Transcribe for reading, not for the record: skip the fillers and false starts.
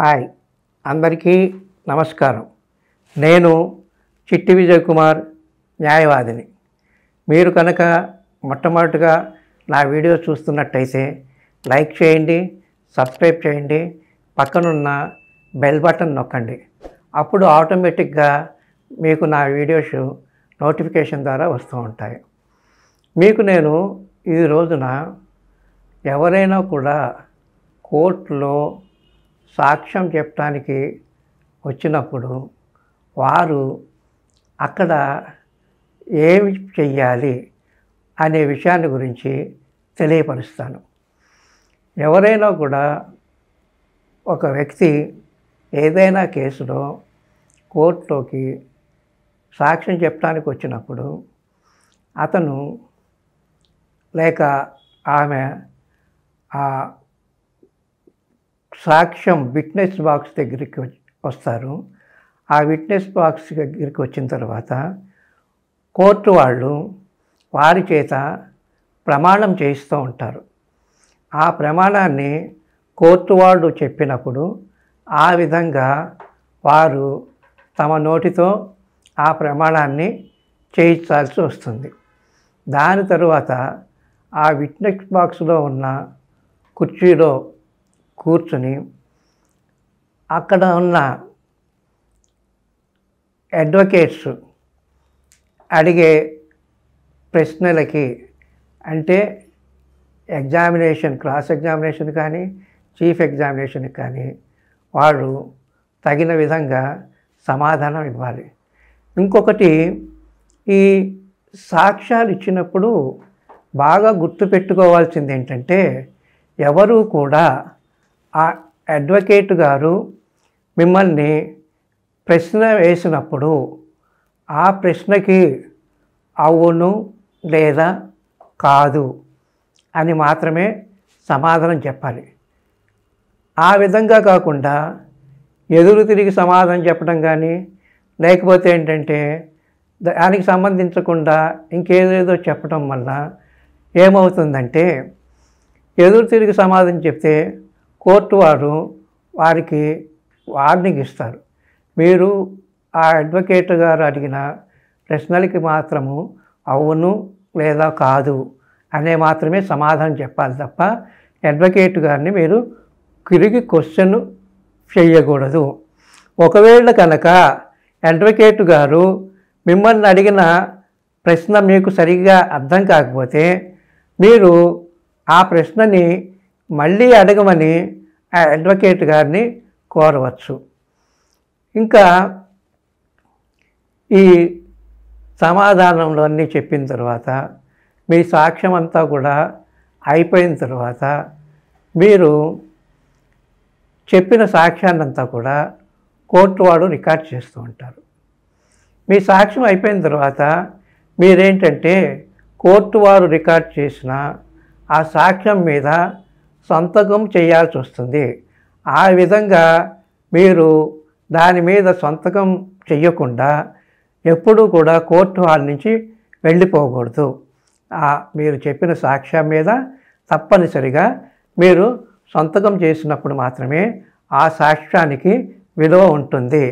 Hi అందరికీ నమస్కారం. నేను చిట్టి విజయ్ కుమార్, న్యాయవాదిని. మీరు కనుక మొట్టమొదటిగా నా వీడియో చూస్తున్నట్టయితే లైక్ చేయండి, సబ్స్క్రైబ్ చేయండి, పక్కనున్న బెల్ బటన్ నొక్కండి. అప్పుడు ఆటోమేటిక్గా మీకు నా వీడియోస్ నోటిఫికేషన్ ద్వారా వస్తూ ఉంటాయి. మీకు నేను ఈ రోజున ఎవరైనా కూడా కోర్టులో సాక్ష్యం చెప్పడానికి వచ్చినప్పుడు వారు అక్కడ ఏమి చెయ్యాలి అనే విషయాన్ని గురించి తెలియపరుస్తాను. ఎవరైనా కూడా ఒక వ్యక్తి ఏదైనా కేసులో కోర్టులోకి సాక్ష్యం చెప్పడానికి వచ్చినప్పుడు అతను లేక ఆమె ఆ సాక్ష్యం విట్నెస్ బాక్స్ దగ్గరికి వస్తారు. ఆ విట్నెస్ బాక్స్ దగ్గరికి వచ్చిన తర్వాత కోర్టు వాళ్ళు వారి చేత ప్రమాణం చేయిస్తూ ఉంటారు. ఆ ప్రమాణాన్ని కోర్టు వాళ్ళు చెప్పినప్పుడు ఆ విధంగా వారు తమ నోటితో ఆ ప్రమాణాన్ని చేయించాల్సి వస్తుంది. దాని తరువాత ఆ విట్నెస్ బాక్స్లో ఉన్న కుర్చీలో కూర్చుని అక్కడ ఉన్న అడ్వకేట్స్ అడిగే ప్రశ్నలకి, అంటే క్రాస్ ఎగ్జామినేషన్ కానీ చీఫ్ ఎగ్జామినేషన్ కానీ వారు తగిన విధంగా సమాధానం ఇవ్వాలి. ఇంకొకటి, ఈ సాక్ష్యాలు ఇచ్చినప్పుడు బాగా గుర్తుపెట్టుకోవాల్సింది ఏంటంటే, ఎవరు కూడా ఆ అడ్వకేట్ గారు మిమ్మల్ని ప్రశ్న వేసినప్పుడు ఆ ప్రశ్నకి అవును లేదా కాదు అని మాత్రమే సమాధానం చెప్పాలి. ఆ విధంగా కాకుండా ఎదురు తిరిగి సమాధానం చెప్పడం కానీ, లేకపోతే ఏంటంటే దానికి సంబంధించకుండా ఇంకేదేదో చెప్పడం వల్ల ఏమవుతుందంటే, ఎదురు తిరిగి సమాధానం చెప్తే కోర్టు వారు వారికి వార్నింగ్ ఇస్తారు. మీరు ఆ అడ్వకేట్ గారు అడిగిన ప్రశ్నలకి మాత్రము అవును లేదా కాదు అనే మాత్రమే సమాధానం చెప్పాలి తప్ప అడ్వకేట్ గారిని మీరు తిరిగి క్వశ్చన్ చేయకూడదు. ఒకవేళ కనుక అడ్వకేట్ గారు మిమ్మల్ని అడిగిన ప్రశ్న మీకు సరిగ్గా అర్థం కాకపోతే మీరు ఆ ప్రశ్నని మళ్ళీ అడగమని ఆ అడ్వకేట్ గారిని కోరవచ్చు. ఇంకా ఈ సమాధానంలో అన్నీ చెప్పిన తర్వాత మీ సాక్ష్యం అంతా కూడా అయిపోయిన తర్వాత మీరు చెప్పిన సాక్ష్యాన్నంతా కూడా కోర్టు వాడు రికార్డ్ చేస్తూ ఉంటారు. మీ సాక్ష్యం అయిపోయిన తర్వాత మీరేంటంటే కోర్టు వారు రికార్డ్ చేసిన ఆ సాక్ష్యం మీద సంతకం చేయాల్సి వస్తుంది. ఆ విధంగా మీరు దాని మీద సంతకం చెయ్యకుండా ఎప్పుడూ కూడా కోర్టు హాల్ నుంచి వెళ్ళిపోకూడదు. మీరు చెప్పిన సాక్ష్యం మీద తప్పనిసరిగా మీరు సంతకం చేసినప్పుడు మాత్రమే ఆ సాక్ష్యానికి విలువ ఉంటుంది.